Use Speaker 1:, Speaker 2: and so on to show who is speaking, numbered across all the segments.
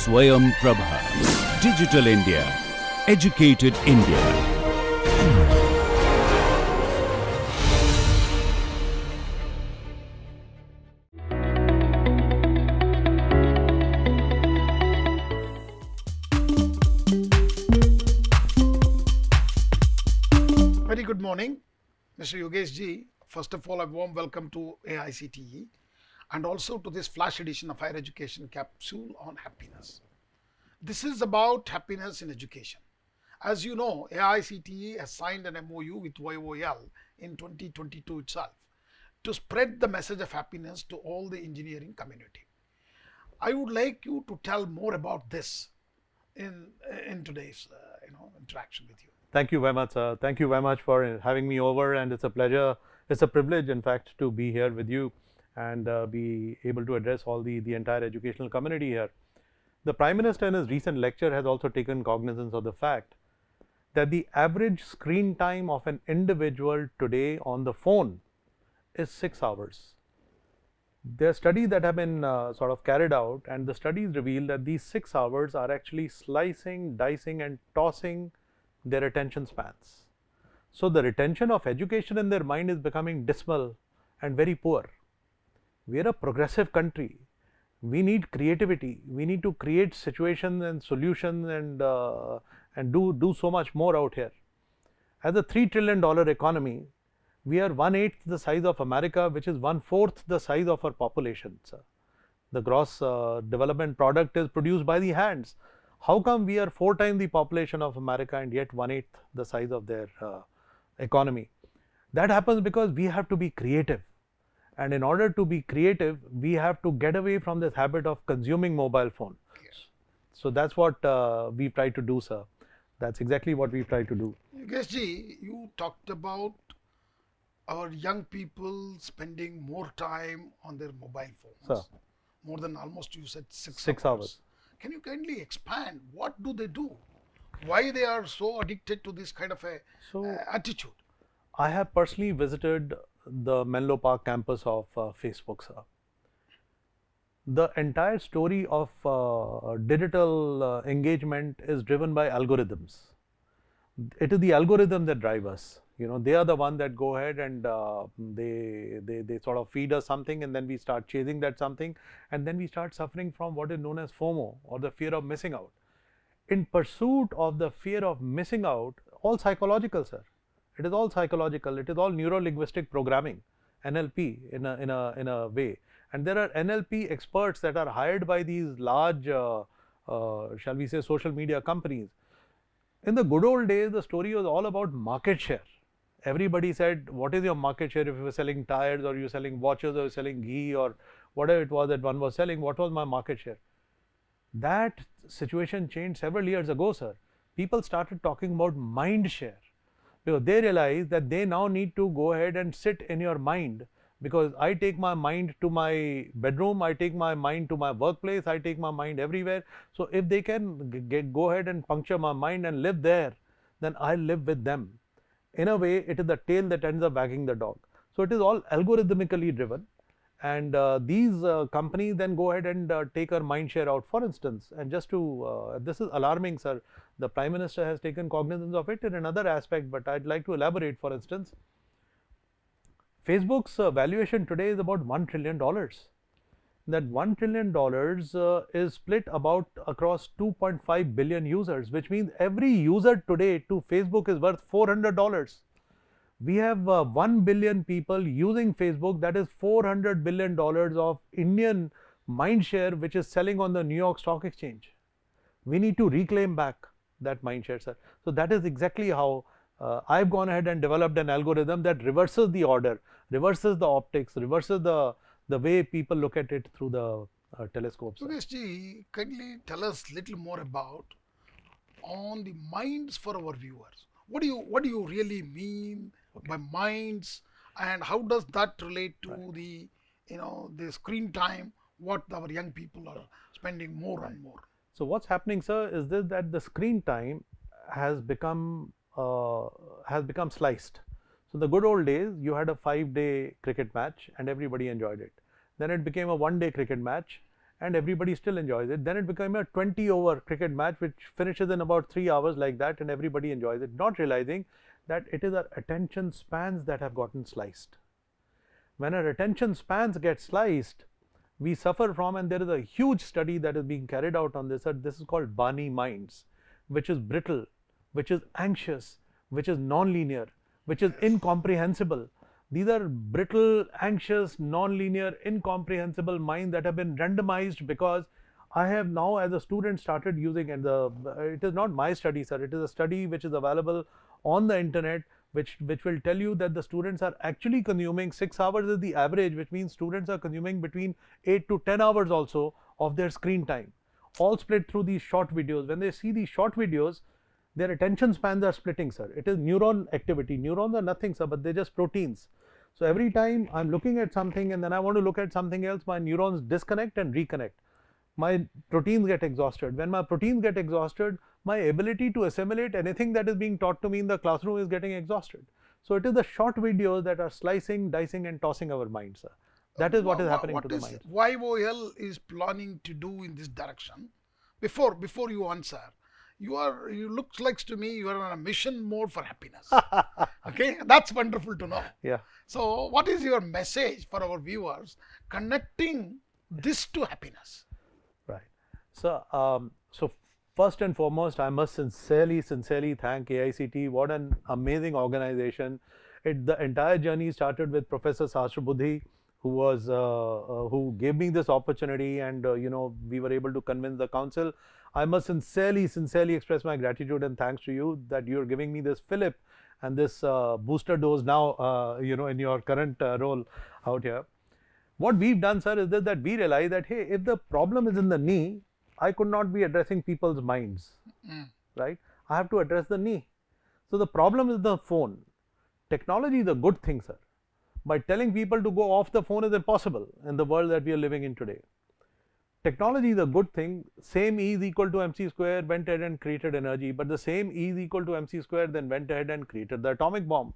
Speaker 1: Swayam Prabha. Digital India. Educated India.
Speaker 2: Very good morning, Mr. Yogesh ji. First of all, a warm welcome to AICTE and also to this flash edition of Higher Education Capsule on Happiness. This is about happiness in education. As you know, AICTE has signed an MOU with YOL in 2022 itself to spread the message of happiness to all the engineering community. I would like you to tell more about this in today's interaction with you.
Speaker 3: Thank you very much, sir. Thank you very much for having me over, and it's a pleasure, it's a privilege in fact to be here with you and be able to address all the entire educational community here. The Prime Minister in his recent lecture has also taken cognizance of the fact that the average screen time of an individual today on the phone is 6 hours. There are studies that have been sort of carried out, and the studies reveal that these 6 hours are actually slicing, dicing and tossing their attention spans. So the retention of education in their mind is becoming dismal and very poor. We are a progressive country. We need creativity. We need to create situations and solutions and do so much more out here. As a $3 trillion economy, we are 1/8 the size of America, which is 1/4 the size of our population. Sir. The gross development product is produced by the hands. How come we are 4 times the population of America and yet 1/8 the size of their economy? That happens because we have to be creative, and in order to be creative, we have to get away from this habit of consuming mobile phone. Yes. So that's what we try to do, sir. That's exactly what we try to do.
Speaker 2: Yogesh ji, you talked about our young people spending more time on their mobile phones.
Speaker 3: Sir.
Speaker 2: More than almost, you said
Speaker 3: 6 hours.
Speaker 2: Can you kindly expand? What do they do? Why they are so addicted to this kind of a attitude?
Speaker 3: I have personally visited the Menlo Park campus of Facebook, sir. The entire story of digital engagement is driven by algorithms. It is the algorithm that drive us. You know, they are the one that go ahead and they sort of feed us something, and then we start chasing that something, and then we start suffering from what is known as FOMO, or the fear of missing out. In pursuit of the fear of missing out, all psychological, sir. It is all psychological. It is all neuro-linguistic programming, NLP in a way. And there are NLP experts that are hired by these large, shall we say, social media companies. In the good old days, the story was all about market share. Everybody said, what is your market share? If you were selling tires, or you're selling watches, or you're selling ghee, or whatever it was that one was selling, what was my market share? That situation changed several years ago, sir. People started talking about mind share, because they realized that they now need to go ahead and sit in your mind, because I take my mind to my bedroom, I take my mind to my workplace, I take my mind everywhere. So if they can go ahead and puncture my mind and live there, then I live with them. In a way, it is the tail that ends up wagging the dog. So it is all algorithmically driven, and these companies then go ahead and take our mind share out. For instance, and just to this is alarming, sir. The Prime Minister has taken cognizance of it in another aspect, but I'd like to elaborate. For instance, Facebook's valuation today is about $1 trillion. That $1 trillion is split about across 2.5 billion users, which means every user today to Facebook is worth $400. We have 1 billion people using Facebook. That is $400 billion of Indian mind share, which is selling on the New York Stock Exchange. We need to reclaim back that mind share, sir. So that is exactly how I've gone ahead and developed an algorithm that reverses the order, reverses the optics, reverses the way people look at it through the telescopes.
Speaker 2: Yogesh ji, kindly tell us little more about on the minds for our viewers. What do you really mean by minds, and how does that relate to the screen time, what our young people are spending more and more?
Speaker 3: So what's happening, sir, is this, that the screen time has become sliced. So the good old days, you had a 5-day cricket match and everybody enjoyed it. Then it became a 1-day cricket match and everybody still enjoys it. Then it became a 20-over cricket match which finishes in about 3 hours like that, and everybody enjoys it, not realizing that it is our attention spans that have gotten sliced. When our attention spans get sliced, we suffer from, and there is a huge study that is being carried out on this, this is called Bani minds, which is brittle, which is anxious, which is non-linear, which is incomprehensible. These are brittle, anxious, non-linear, incomprehensible minds that have been randomized because I have now as a student started using, and it is not my study, sir, it is a study which is available on the internet, which will tell you that the students are actually consuming 6 hours is the average, which means students are consuming between 8 to 10 hours also of their screen time, all split through these short videos. When they see these short videos, their attention spans are splitting, sir. It is neuron activity. Neurons are nothing, sir, but they're just proteins. So every time I'm looking at something and then I want to look at something else, my neurons disconnect and reconnect. My proteins get exhausted. When my proteins get exhausted, my ability to assimilate anything that is being taught to me in the classroom is getting exhausted. So it is the short videos that are slicing, dicing and tossing our minds, sir. That is what is happening to the mind.
Speaker 2: What YOL is planning to do in this direction? Before you answer, you looks like to me you are on a mission mode for happiness. Okay, that's wonderful to know.
Speaker 3: Yeah.
Speaker 2: So what is your message for our viewers connecting this to happiness?
Speaker 3: Right. So, first and foremost, I must sincerely thank AICT. What an amazing organization. The entire journey started with Professor Sahasrabudhe, who gave me this opportunity, and we were able to convince the council. I must sincerely express my gratitude and thanks to you that you are giving me this fillip and this booster dose now, in your current role out here. What we've done, sir, is that we realize that, hey, if the problem is in the knee, I could not be addressing people's minds, right? I have to address the knee. So the problem is the phone. Technology is a good thing, sir. By telling people to go off the phone is impossible in the world that we are living in today. Technology is a good thing. Same E is equal to mc square went ahead and created energy, but the same E is equal to mc square then went ahead and created the atomic bomb.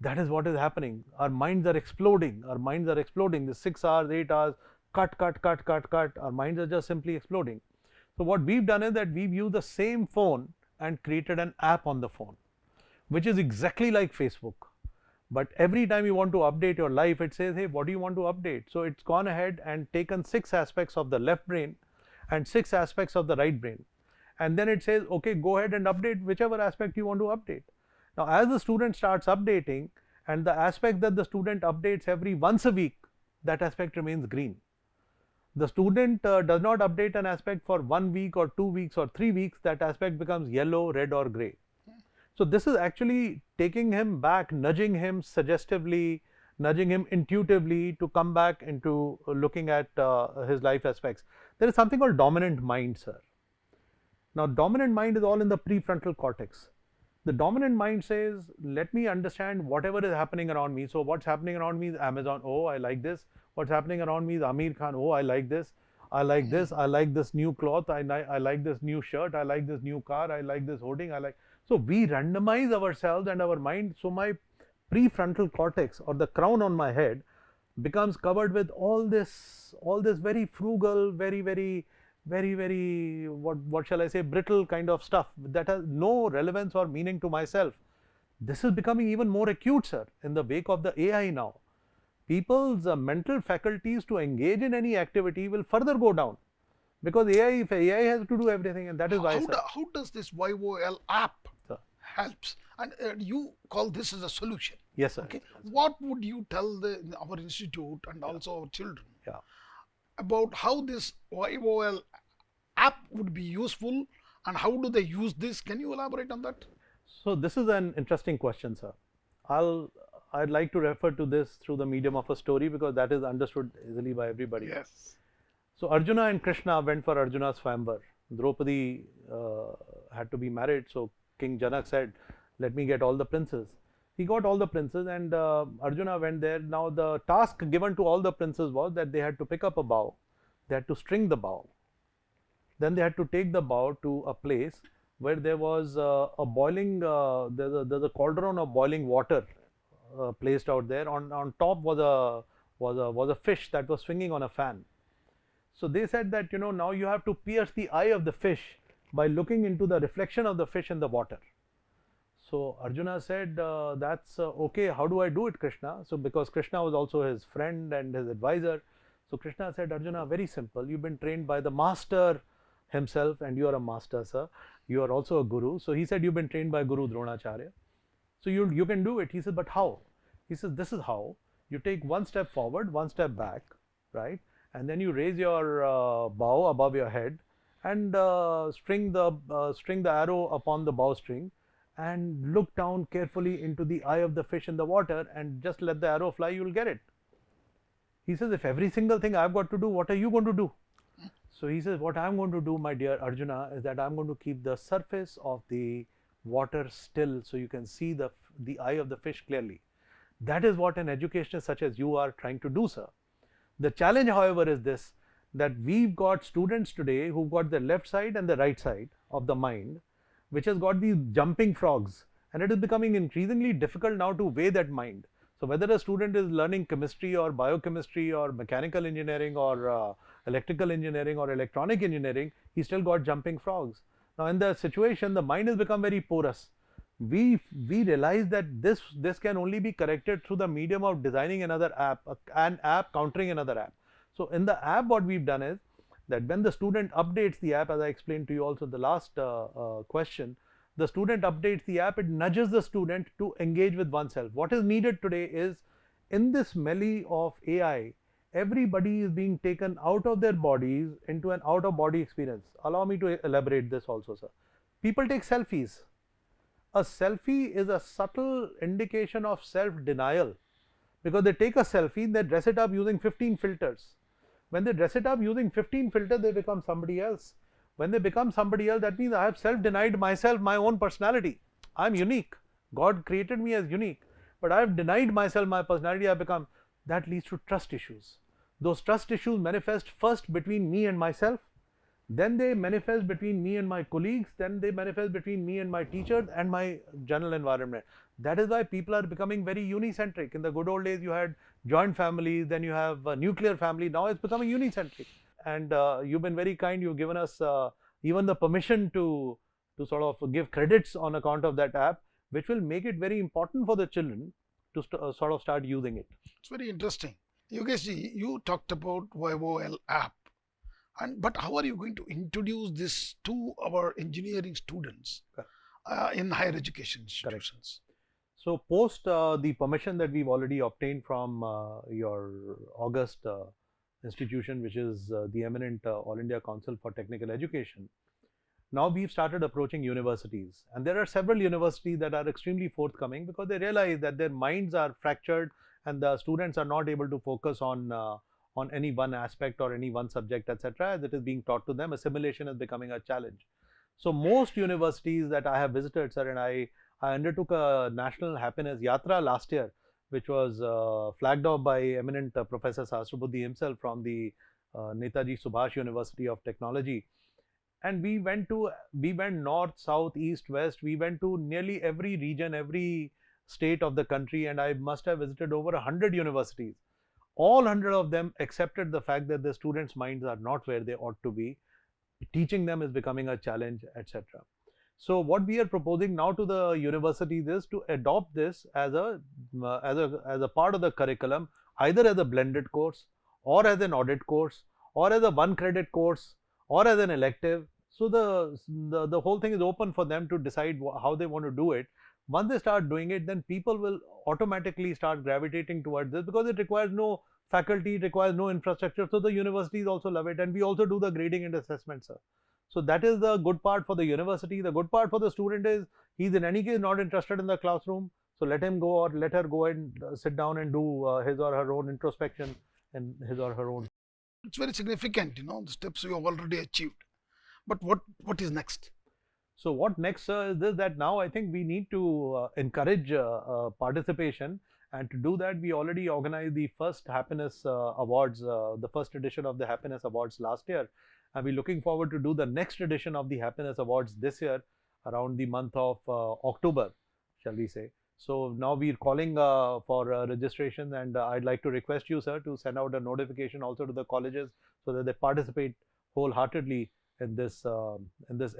Speaker 3: That is what is happening. Our minds are exploding. Our minds are exploding. The 6 hours, 8 hours, cut. Our minds are just simply exploding. So what we've done is that we've used the same phone and created an app on the phone, which is exactly like Facebook. But every time you want to update your life, it says, hey, what do you want to update? So it's gone ahead and taken 6 aspects of the left brain and 6 aspects of the right brain. And then it says, okay, go ahead and update whichever aspect you want to update. Now, as the student starts updating, and the aspect that the student updates every once a week, that aspect remains green. The student does not update an aspect for 1 week or 2 weeks or 3 weeks, that aspect becomes yellow, red or gray. So this is actually taking him back, nudging him suggestively, nudging him intuitively to come back into looking at his life aspects. There is something called dominant mind, sir. Now, dominant mind is all in the prefrontal cortex. The dominant mind says, let me understand whatever is happening around me. So what's happening around me is Amazon. Oh, I like this. What's happening around me is Amir Khan. Oh, I like this. I like this. I like this new cloth. I like this new shirt. I like this new car. I like this hoarding. So we randomize ourselves and our mind. So my prefrontal cortex, or the crown on my head, becomes covered with all this very frugal, very what shall I say, brittle kind of stuff that has no relevance or meaning to myself. This is becoming even more acute, sir, in the wake of the AI now. People's mental faculties to engage in any activity will further go down, because AI has to do everything, and that is why,
Speaker 2: how does this YOL app helps? And you call this as a solution.
Speaker 3: Yes, sir.
Speaker 2: Okay. What would you tell our institute and also our children about how this YOL app would be useful, and how do they use this? Can you elaborate on that?
Speaker 3: So this is an interesting question, sir. I'd like to refer to this through the medium of a story, because that is understood easily by everybody.
Speaker 2: Yes.
Speaker 3: So Arjuna and Krishna went for Arjuna's Swayamvar. Draupadi had to be married, so King Janak said, let me get all the princes. He got all the princes, and Arjuna went there. Now the task given to all the princes was that they had to pick up a bow, they had to string the bow, then they had to take the bow to a place where there was a boiling, there's a cauldron of boiling water placed out there. On top was a fish that was swinging on a fan. So they said that, now you have to pierce the eye of the fish by looking into the reflection of the fish in the water. So Arjuna said, that's okay, how do I do it, Krishna? So because Krishna was also his friend and his advisor, so Krishna said, Arjuna, very simple, you've been trained by the master himself, and you are a master, sir. You are also a guru. So he said, you've been trained by Guru Dronacharya. So you can do it. He said, but how? He says, this is how. You take one step forward, one step back, right? And then you raise your bow above your head and string the arrow upon the bowstring and look down carefully into the eye of the fish in the water and just let the arrow fly, you will get it. He says, if every single thing I've got to do, what are you going to do? So he says, what I'm going to do, my dear Arjuna, is that I'm going to keep the surface of the water still so you can see the eye of the fish clearly. That is what an educationist such as you are trying to do, sir. The challenge, however, is this, that we've got students today who've got the left side and the right side of the mind, which has got these jumping frogs, and it is becoming increasingly difficult now to weigh that mind. So whether a student is learning chemistry or biochemistry or mechanical engineering or electrical engineering or electronic engineering, he still got jumping frogs. Now in the situation, the mind has become very porous. We realize that this can only be corrected through the medium of designing another app, an app countering another app. So in the app, what we've done is that when the student updates the app, as I explained to you also the last question, the student updates the app, it nudges the student to engage with oneself. What is needed today is, in this melee of AI, everybody is being taken out of their bodies into an out of body experience. Allow me to elaborate this also, sir. People take selfies. A selfie is a subtle indication of self-denial, because they take a selfie, they dress it up using 15 filters. When they dress it up using 15 filters, they become somebody else. When they become somebody else, that means I have self-denied myself, my own personality. I'm unique. God created me as unique, but I have denied myself my personality. I become. That leads to trust issues. Those trust issues manifest first between me and myself, then they manifest between me and my colleagues, then they manifest between me and my teachers and my general environment. That is why people are becoming very unicentric. In the good old days, you had joint families, then you have a nuclear family. Now it's becoming unicentric. And you've been very kind. You've given us even the permission to sort of give credits on account of that app, which will make it very important for the children to sort of start using it.
Speaker 2: It's very interesting. Yogesh ji, you talked about YOL app. But how are you going to introduce this to our engineering students in higher education institutions?
Speaker 3: Correct. So post the permission that we've already obtained from your August institution, which is the eminent All India Council for Technical Education, now we've started approaching universities, and there are several universities that are extremely forthcoming because they realize that their minds are fractured and the students are not able to focus on any one aspect or any one subject, etc. As it is being taught to them, assimilation is becoming a challenge. So most universities that I have visited, sir, and I undertook a National Happiness Yatra last year, which was flagged off by eminent Professor Sahasrabuddhe himself from the Netaji Subhash University of Technology. And we went north, south, east, west. We went to nearly every region, every state of the country, and I must have visited over 100 universities. All 100 of them accepted the fact that the students' minds are not where they ought to be. Teaching them is becoming a challenge, etc. So what we are proposing now to the universities is to adopt this as a part of the curriculum, either as a blended course or as an audit course or as a 1-credit course or as an elective. So the whole thing is open for them to decide how they want to do it. Once they start doing it, then people will automatically start gravitating towards this because it requires no faculty, it requires no infrastructure. So the universities also love it, and we also do the grading and assessment, sir. So that is the good part for the university. The good part for the student is he's in any case not interested in the classroom. So let him go or let her go and sit down and do his or her own introspection and his or her own.
Speaker 2: It's very significant, the steps you have already achieved. But what is next?
Speaker 3: So what next, sir, is this, that now I think we need to encourage participation, and to do that we already organized the first Happiness Awards, the first edition of the Happiness Awards last year, and we're looking forward to do the next edition of the Happiness Awards this year around the month of October, shall we say. So now we're calling for registration, and I'd like to request you, sir, to send out a notification also to the colleges so that they participate wholeheartedly in this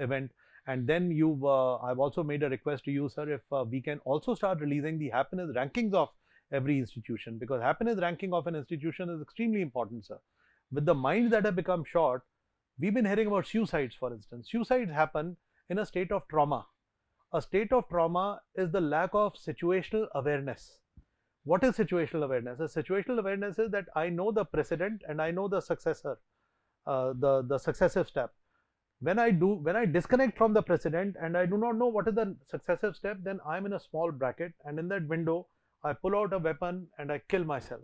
Speaker 3: event. And then I've also made a request to you, sir, if we can also start releasing the happiness rankings of every institution, because happiness ranking of an institution is extremely important, sir. With the minds that have become short, we've been hearing about suicides, for instance. Suicides happen in a state of trauma. A state of trauma is the lack of situational awareness. What is situational awareness? A situational awareness is that I know the precedent and I know the successor, the successive step. When I disconnect from the precedent and I do not know what is the successive step, then I'm in a small bracket, and in that window I pull out a weapon and I kill myself,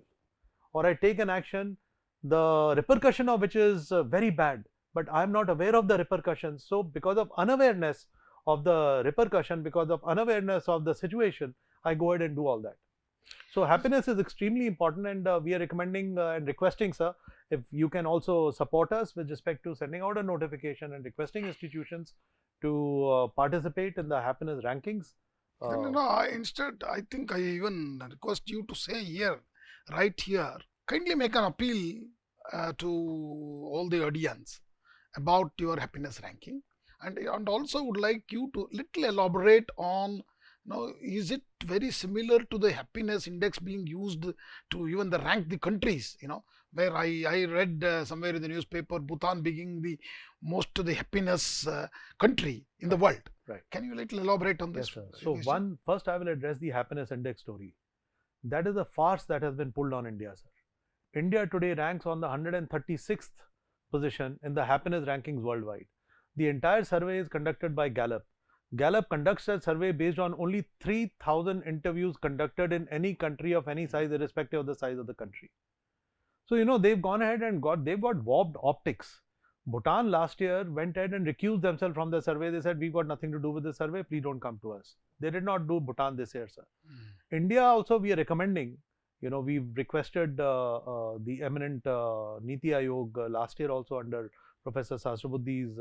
Speaker 3: or I take an action, the repercussion of which is very bad, but I'm not aware of the repercussions. So because of unawareness of the repercussion, because of unawareness of the situation, I go ahead and do all that. So happiness is extremely important, and we are recommending and requesting, sir, if you can also support us with respect to sending out a notification and requesting institutions to participate in the happiness rankings.
Speaker 2: Instead, I think I even request you to say here, right here, kindly make an appeal to all the audience about your happiness ranking, and also would like you to little elaborate on, is it very similar to the happiness index being used to even the rank the countries, where I read somewhere in the newspaper, Bhutan being the most the happiness country in the world.
Speaker 3: Right.
Speaker 2: Can you little elaborate on this?
Speaker 3: Yes, sir. So first I will address the happiness index story. That is a farce that has been pulled on India, sir. India today ranks on the 136th position in the happiness rankings worldwide. The entire survey is conducted by Gallup. Gallup conducts a survey based on only 3,000 interviews conducted in any country of any size, irrespective of the size of the country. So they've gone ahead and they've got warped optics. Bhutan last year went ahead and recused themselves from the survey. They said, we've got nothing to do with the survey, please don't come to us. They did not do Bhutan this year, sir. India also, we are recommending, we've requested the eminent Niti Aayog last year also under Professor Sahasrabuddhe's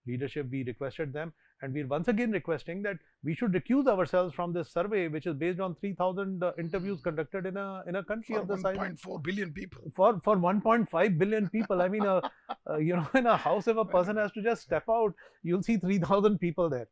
Speaker 3: leadership. We requested them, and we're once again requesting that we should recuse ourselves from this survey, which is based on 3,000 interviews conducted in a country
Speaker 2: For
Speaker 3: of the size
Speaker 2: 1.4 billion people.
Speaker 3: For 1.5 billion people. I mean, in a house, if a person has to just step out, you'll see 3,000 people there.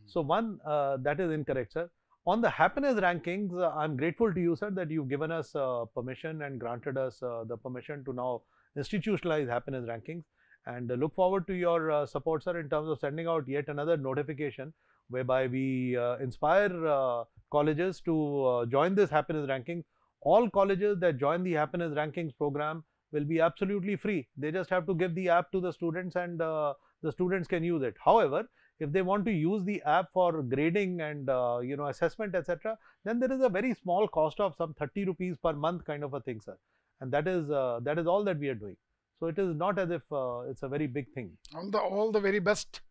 Speaker 3: So that is incorrect, sir. On the happiness rankings, I'm grateful to you, sir, that you've given us permission and granted us the permission to now institutionalize happiness rankings, and look forward to your support, sir, in terms of sending out yet another notification whereby we inspire colleges to join this happiness ranking. All colleges that join the happiness rankings program will be absolutely free. They just have to give the app to the students, and the students can use it. However, if they want to use the app for grading and assessment, etc., then there is a very small cost of some 30 rupees per month kind of a thing, sir. And that is all that we are doing. So it is not as if it's a very big thing.
Speaker 2: All the very best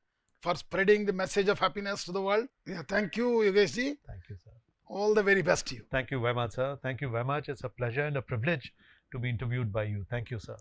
Speaker 2: for spreading the message of happiness to the world. Yeah, thank you, Yogesh ji.
Speaker 3: Thank you, sir.
Speaker 2: All the very best to you.
Speaker 3: Thank you very much, sir. Thank you very much. It's a pleasure and a privilege to be interviewed by you. Thank you, sir.